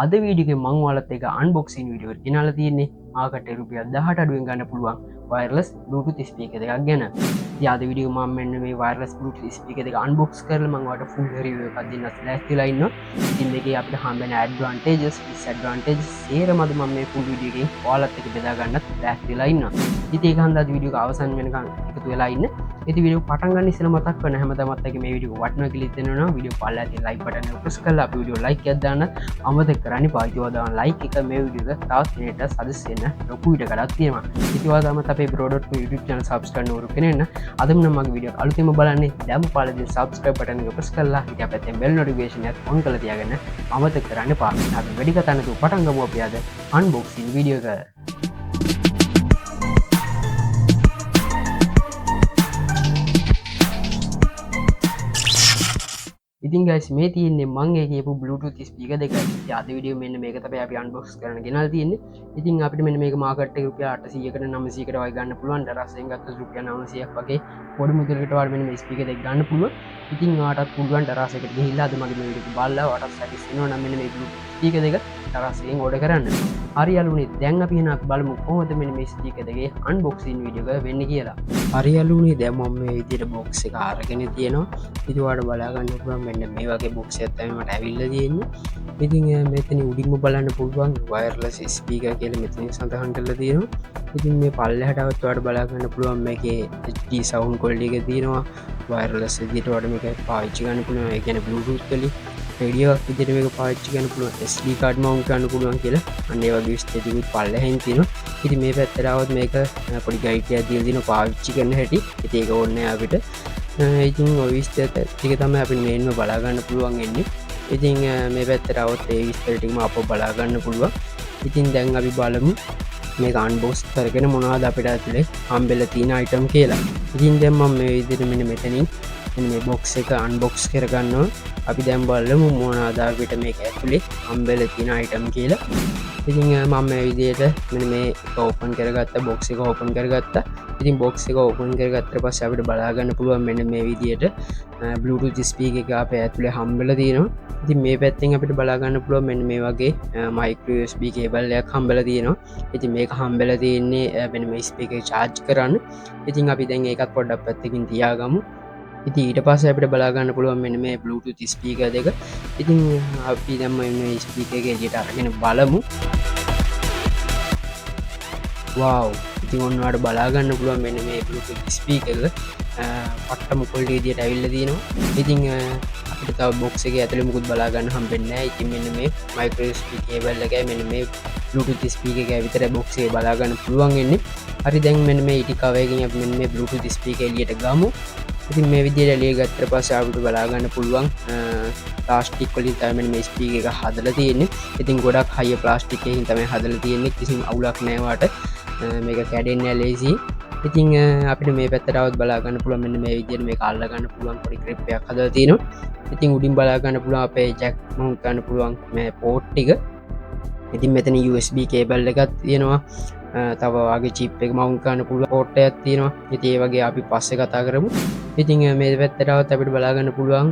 අද වීඩියෝගේ මං ඔයාලත් එක්ක අන්බොක්සින් වීඩියෝ එකක් ගෙනල්ලා තියෙන්නේ මාකට රුපියල් 18 අඩුවෙන් ගන්න පුළුවන් වයර්ලස් බ්ලූටූත් ස්පීකර් එකක් ගැන. ඉතින් අද වීඩියෝ මම මෙන්න මේ වයර්ලස් බ්ලූටූත් ස්පීකර් එක අන්බොක්ස් කරලා මම ඔයාලට ෆුල් රිවිව් එකක් දෙන්නත් ලෑස්තිලා ඉන්නවා. ඉතින් මේකේ අපිට හම්බෙන ඇඩ්වාන්ටේජස් ඩිස්ඇඩ්වාන්ටේජස් සේරමද මම මේ ෆුල් වීඩියෝ එකේ ඔයාලත් එක්ක බෙදා ගන්නත් ලෑස්තිලා ඉන්නවා. ඉතින් ඒක හන්දා වීඩියෝ එක අවසන් වෙනකන් එකතු වෙලා ඉන්න. ඉතින් වීඩියෝ පටන් ගන්න ඉස්සෙල්ලා මතක් කරන හැමදාමත් වගේ මේ වීඩියෝ වටිනවා කියලා හිතෙනවා නම් වීඩියෝ පල්ලා තියෙන ලයික් බටන් එක ප්‍රෙස් කරලා අපේ වීඩියෝ ලයික් එකක් දාන්න අමතක කරන්න එපා. ඉතින් ඔයාලා ලයික් එක මේ වීඩියෝ එක තවත් කෙනෙක්ට සජෙස්ට් වෙන්න ලොකු ඉඩකඩක් තියෙනවා. ඉතින් ඔයාලා තමයි අපේ bro.co YouTube channel subscribe නොකර කෙනෙක් අදම නම් මගේ වීඩියෝ අලුතෙන්ම බලන්නේ දැන් පල්ලා තියෙන subscribe button එක ප්‍රෙස් කරලා ඊට අපතෙන් bell notification එක on කරලා තියාගන්න අමතක කරන්න එපා. අපි වැඩි කතා නැතුව පටන් ගමු අපි අද unboxing වීඩියෝ එක. ඉතින් guys මේ තියෙන්නේ මම ඒ කියපු Bluetooth speaker දෙක. ඉතින් අද වීඩියෝ මෙන්න මේක තමයි අපි unbox කරන්න ගෙනල්ලා තියෙන්නේ. ඉතින් අපිට මෙන්න මේක මාකට් එකේ රුපියල් 800කට 900කට වගේ ගන්න පුළුවන්. දරස්සෙන් ගත්තොත් රුපියල් 900ක් වගේ පොඩි මුදලකට වල මෙන්න මේ ස්පීකර් දෙක ගන්න පුළුවන්. ඉතින් ඔයාටත් පුළුවන් දරස්සෙකට ගිහිල්ලා අද මගේ මේ වීඩියෝ එක බලලා ඔයාටත් සැටිස් වෙනවා නම් මෙන්න මේ ස්පීකර් දෙක දරස්සෙන් ඕඩර් කරන්න. හරි යාළුවනේ දැන් අපි එහෙනම් බලමු කොහොමද මෙන්න මේ ස්පීකර් දෙකේ unboxing වීඩියෝ එක වෙන්නේ කියලා. හරි යාළුවනේ දැන් මම මේ විදිහට box එක අරගෙන තියෙනවා. ඉතින් ඔයාලට බලා ගන්න පුළුවන් මෙන්න මේ වගේ box එකක් තමයි මට ඇවිල්ලා තියෙන්නේ. ඉතින් මෙතන උඩින්ම බලන්න පුළුවන් wireless speaker කියලා මෙතන සඳහන් කරලා තියෙනවා. ඉතින් මේ පල්ලෙහාටවත් ඔයාලට බලා ගන්න පුළුවන් මේකේ HD sound quality එක තියෙනවා. wireless විදිහට ඔයාලට මේක පාවිච්චි කරන්න පුළුවන්. ඒ කියන්නේ bluetooth වලින් රේඩියෝ එකක් විදිහට මේක පාවිච්චි කරන්න පුළුවන්. SD card mount කරන්න පුළුවන් කියලා අන්න ඒ වගේ විස්තර ටිකුත් පල්ලෙහෙන් තියෙනවා. ඉතින් මේ පැත්තට આવත් මේක පොඩි ගයිඩ් එකක් දීලා තියෙනවා පාවිච්චි කරන හැටි. ඉතින් ඒක ඕනේ අපිට. ඉතින් ඔය විස්තර ටික තමයි අපිට මේන්ම බලා ගන්න පුළුවන් වෙන්නේ. ඉතින් මේ පැත්තට આવත් ඒ විස්තර ටිකම අපව බලා ගන්න පුළුවන්. ඉතින් දැන් අපි බලමු මේක අන්බොක්ස් කරගෙන මොනවද අපිට ඇතුලේ හම්බෙලා තියෙන අයිටම් කියලා. ඉතින් දැන් මම මේ විදිහට මෙන්න මෙතනින් මේ බොක්ස් එක අන්බොක්ස් කරගන්නවා. අපි දැන් බලමු මොනවද අපිට මේක ඇතුලේ හම්බෙලා තියෙන අයිටම් කියලා. ඉතින් මම මේ විදිහට මෙන්න මේ ඕපන් කරගත්ත බොක්ස් එක ඕපන් කරගත්තා. ඉතින් බොක්ස් එක ඕපන් කරගත්තට පස්සේ අපිට බලා ගන්න පුළුවන් මෙන්න මේ විදිහට Bluetooth speaker එක අපේ ඇතුලේ හම්බෙලා තියෙනවා. ඉතින් මේ පැත්තෙන් අපිට බලා ගන්න පුළුවන් මෙන්න මේ වගේ micro USB cable එකක් හම්බෙලා තියෙනවා. ඉතින් මේක හම්බෙලා තියෙන්නේ මෙන්න මේ ස්පීකර් එක charge කරන්න. ඉතින් අපි දැන් ඒකත් පොඩ්ඩක් පැත්තකින් තියාගමු. ඉතින් ඊට පස්සේ අපිට බලා ගන්න පුළුවන් මෙන්න මේ Bluetooth speaker දෙක. ඉතින් අපි දැන් මේ ස්පීකර් එක එළියට අරගෙන බලමු. wow ඉතින් ඔන්නවට බලා ගන්න පුළුවන් මෙන්න මේ Bluetooth speaker එක පට්ටම quality විදියට ඇවිල්ලා තියෙනවා. ඉතින් අපිට තව box එකේ ඇතුලේ මුකුත් බලා ගන්න හම්බෙන්නේ නැහැ. ඉතින් මෙන්න මේ micro USB cable එකයි මෙන්න මේ Bluetooth speaker එකයි විතරයි box එකේ බලා ගන්න පුළුවන් වෙන්නේ. හරි දැන් මෙන්න මේ ඉටි cover එකකින් අපි මෙන්න මේ Bluetooth speaker එළියට ගමු. ඉතින් මේ විදිහට එළිය ගත්තට පස්සේ අපිට බලා ගන්න පුළුවන් ප්ලාස්ටික් වලින් තමයි මෙන්න මේ ස්පීකර් එක හදලා තියෙන්නේ. ඉතින් ගොඩක් හයිය ප්ලාස්ටික් එකකින් තමයි හදලා තියෙන්නේ. කිසිම අවුලක් නැහැ වාට. මේක කැඩෙන්නේ නැහැ ලේසි. ඉතින් අපිට මේ පැත්තට આવත් බලා ගන්න පුළුවන් මෙන්න මේ විදිහට මේක අල්ල ගන්න පුළුවන් පොඩි grip එකක් හදලා තියෙනවා. ඉතින් උඩින් බලා ගන්න පුළුවන් අපේ jack mount කරන්න පුළුවන් මේ port ටික. ඉතින් මෙතන USB cable එකක් තියෙනවා. තව වගේ chip එක mount කරන්න පුළුවන් port එකක් තියෙනවා. ඉතින් ඒ වගේ අපි පස්සේ කතා කරමු. ඉතින් මේ පැත්තට આવත් අපිට බලා ගන්න පුළුවන්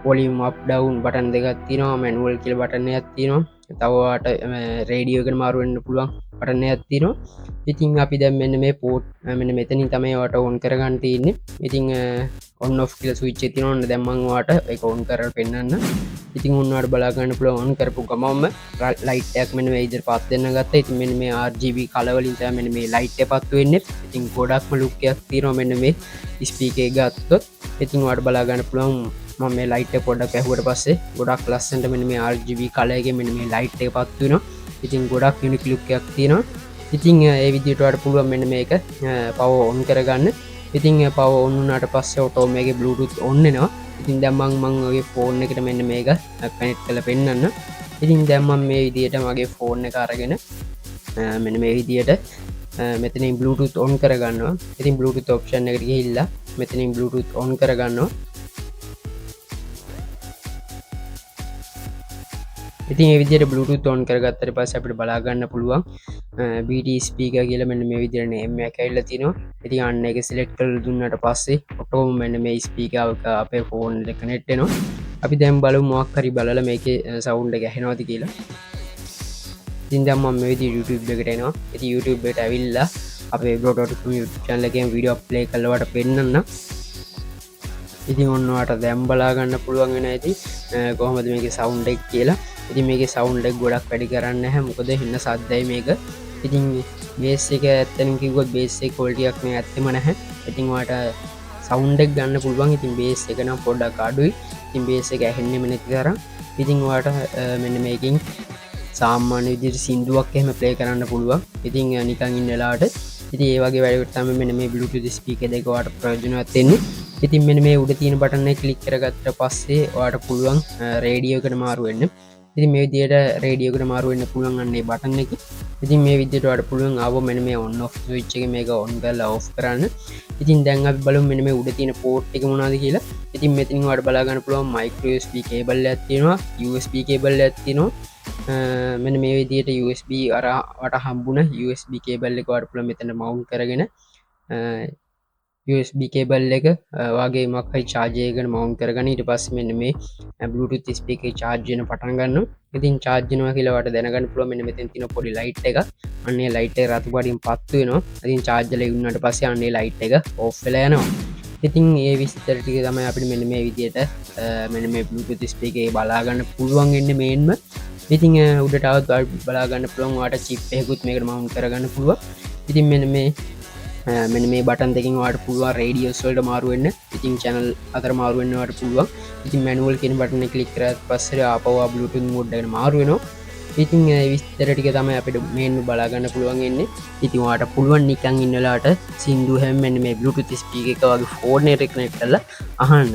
volume up down බටන් දෙකක් තියෙනවා. manual කියලා බටන් එකක් තියෙනවා. තව වාට රේඩියෝ එකට මාරු වෙන්න පුළුවන් බටන් එකක් තියෙනවා. ඉතින් අපි දැන් මෙන්න මේ port මෙන්න මෙතනින් තමයි වාට on කරගන්න තියෙන්නේ. ඉතින් on off කියලා switch එක තියෙනවා. දැන් මම වාට ඒක on කරලා පෙන්නන්න. ඉතින් ඔන්නවට බලා ගන්න පුළුවන් on කරපු ගමන්ම light එකක් මෙන්න මේ විදිහට පත් වෙන්න ගත්තා. ඉතින් මෙන්න මේ RGB color වලින් තමයි මෙන්න මේ light එක පත් වෙන්නේ. ඉතින් ගොඩක්ම look එකක් තියෙනවා මෙන්න මේ ස්පීකර් එක ගත්තොත්. ඉතින් ඔයාලට බලා ගන්න පුළුවන් මම මේ light එක පොඩ්ඩක් ඇහුවට පස්සේ ගොඩක් ලස්සනට මෙන්න මේ RGB color එකේ මෙන්න මේ light එක පත් වෙනවා. ඉතින් ගොඩක් unique look එකක් තියෙනවා. ඉතින් ඒ විදිහට ඔයාලට පුළුවන් මෙන්න මේක power on කරගන්න. ඉතින් power on වුණාට පස්සේ auto මේකේ Bluetooth on වෙනවා. ඉතින් දැන් මම මගේ ෆෝන් එකට මෙන්න මේක කනෙක්ට් කරලා පෙන්නන්න. ඉතින් දැන් මම මේ විදිහට මගේ ෆෝන් එක අරගෙන මෙන්න මේ විදිහට මෙතනින් Bluetooth on කරගන්නවා. ඉතින් Bluetooth option එකට ගිහිල්ලා මෙතනින් Bluetooth on කරගන්නවා. ඉතින් මේ විදිහට Bluetooth on කරගත්තට පස්සේ අපිට බලා ගන්න පුළුවන් BT speaker කියලා මෙන්න මේ විදිහට name එකක් ඇවිල්ලා තිනවා. ඉතින් අන්න ඒක select කරලා දුන්නාට පස්සේ ඔටෝම මෙන්න මේ speaker එක අපේ ෆෝන් එකට connect වෙනවා. අපි දැම් බලු මොක් හරි බලල මේක සවුන්ඩ ගැහෙනවාති කියලා ඉතින්දම් මම විදි YouTube එකට එනවා ඇති YouTube එට ඇවිල්ලා අපේ බොටොට චන්ලකෙන් විඩියෝ ප්ලේ කල්ලවට පෙන්න්න ඉතින් ඔන්නවාට දැම් බලාගන්න පුළුවන් වෙන ඇති කොහොමද මේක සවුන්්ඩෙක් කියලා ඉති මේක සවුන්්ඩෙක් ගොඩක් වැඩි කරන්න හැ මොකද හින්න සද්දයි මේක ඉතින් බේස් එක ඇත්තන කිවොත් බේස්සේ කොල්ටියක් මේ ඇත්තම නැහැ ඉතින්වාට සවුන්ඩෙක් ගන්න පුළුවන් ඉතින් බේස් එකනම් පොඩ්ඩක් අඩුයි ඉතින් බේස එක ඇහෙන්න මෙනැති කර ඉතින් වාට මෙන්න මේකින් සාමාන්‍ය විදිර සිින්දුවක් එහෙම ප්ලේ කරන්න පුළුවන් ඉතින් නිකං ඉන්නලාට ඉති ඒවගේ වැඩටම මෙන මේ බලුතු ස්පික දෙකවාට ප්‍රයෝජනවත්වෙන්නේ ඉතින් මෙන මේ උඩ තියෙන බටන්න කලික් කරගත්ත පස්සේ වාට පුළුවන් රේඩියෝකට මාරුවෙන්න ඉතින් මේ විදියට රේඩියෝකට මාරුවෙන්න පුළුවන් අන්නේ බටන්න එක ඉතින් මේ විදියට වට පුළුවන් ආව මෙන මේ ඔන්න ස්විච් එක මේක ඔන් කරලා ඔෆ් කරන්න ඉතින් දැන් අපි බලමු මෙන්න මේ උඩ තියෙන පෝට් එක මොනවද කියලා ඉතින් මෙතනින් වට බලා ගන්න පුළුවන් මයික්‍රෝ USB කේබල් එකක් තියෙනවා USB කේබල් එකක් තියෙනවා මෙන්න මේ විදියට USB අරවට හම්බුන USB කේබල් එක වට පුළුවන් මෙතන මවුන්ට් කරගෙන USB කේබල් එක වගේ මක්හයි චාර්ජයකට මවුන් කරගන ඉට පස් මෙන්න මේ Bluetooth ස්පීක චාර්ජයන පටන් ගන්න ඉතින් චාර්ජනවා කියලවට දැනගන්න පුළුව මෙන්න මෙතන් තින පොඩි ලයිට් එක අන්නේ ලයිට රතු පඩින් පත්වනවා ඉතින් චාර්ජල උන්නට පස්සේ අන්නේ ලයිට් එක ඔෆ්ල යනවා ඉතින් ඒ විස්තරටික තමයි අපිට මෙන්න මේ විදියට මෙන්න මේ Bluetooth ස්පීකේ බලාගන්න පුළුවන් එන්න මේන්ම ඉතින් උඩටවත් බලාගන්න පුළුවන් වාට චිප්පයකුත් මේකට මවුන් කරගන්න පුළුව ඉතින් මෙන්න මෙන්න මේ බටන් දෙකින් වාට පුළුවන් රේඩියෝස්වල්ට මාරුවෙන්න ඉතින් චැනල් අතර මාරුවෙන්න්නවට පුළුවන් ඉතින් මැනුවල් කෙන බටන කලික් කරත් පස්සර අපවා බලුටන් මුඩ්ඩන මාරුවෙනවා ඉතින් විස්තරටික තමයි අපිට මේන්න බලාගන්න පුළුවන් එන්නේ ඉතින්වාට පුළුවන් නිකං ඉන්නලාට සිින්දු හැම්මෙන් මේ Bluetooth ස්පීක එක වගේ ෆෝර්නය රෙක්නෙට් කල අහන්න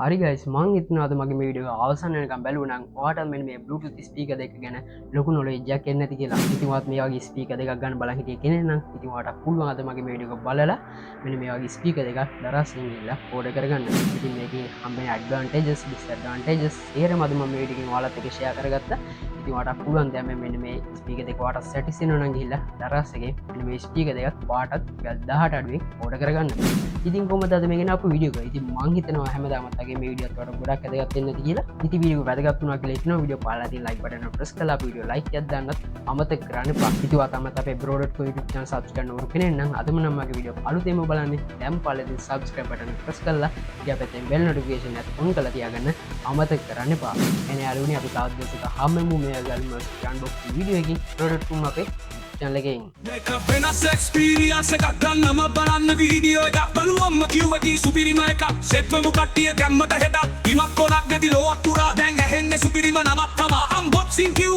හරිගයිස් මං ඉතනවාද මගේ වීඩියෝ අවසන්නකම් බැලුනම් වාට මෙ මේ Bluetooth ස්පීක දෙක ගැන ලොකු නොලෙජ්ජක් එන්නති කියලා ඉතිවත් මේ වගේ ස්පීක දෙක ගන්න බලහිටිය කෙනෙනම් ඉතිවාට පුළුවන්ද මගේ වීඩියෝ බලලා මෙ මේ වගේ ස්පීක දෙක දරස්ලා ඕඩ කරගන්න ඉතින් මේක හම්බෙන ඇඩ්වාන්ටේජස් ඩිස්ඇඩ්වාන්ටේජස් ඒර මදම මේටිකින් වාලත් එක ෂය කරගත්ත ඉතිවාට පුළුවන් දැම මෙ මේ ස්පීක දෙක වාට සැටිසි නොන ගිල්ල දරස්සගේ මේ ස්පීක දෙකක් පාටත් ගදදාහට අඩුවෙන් ඕඩ කරගන්න ඉතින් කොමද මේගෙන අප විඩියෝ ඉති මංහිතනවා හැමදාමතගේ මේ විඩියෝට ගොඩක් ඇදගත්න්න කියලා ඉති වීඩියෝ වැදගත්තුනා කියලා විඩියෝ පාලාති ලයික් බටන ප්‍රස් කලා විඩියෝ ලයික් යදන්නත් අමතක කරන්න පහිතුවා තමත් අපේ බ්‍රෝඩ් න් සබස්කන්න රු කෙනෙන්නම් අදම නම්මගේ විඩියෝ අලුතේම බලන්න දැම් පලති සබස්ක්‍රප බටන ප්‍රස් කල්ලා ගැපතෙන් බෙල් නොටිකේෂන් ඇත් ඔන් කල තියාගන්න අමතක කරන්න පා එන අලුනි අපි තවදසක හමමු මේ ගල්ම යන්ඩොක් විඩියෝකින් ප්‍රඩට්තුම් අපේ චැනලකින් වෙනස් එක්ස්පීරියන්ස් එකක් ගන්නම බලන්න වීඩියෝ එකක් බලුවම්ම කිව්වකි සුපිරිම එකක් සෙට්වමු කට්ටිය දැම්මට හෙටක් ඉමක් කොනක් නැති ලෝක් පුරා දැන් ඇහෙන්නේ සුපිරිම නමක් තමා අන්බොක්සින් කිව්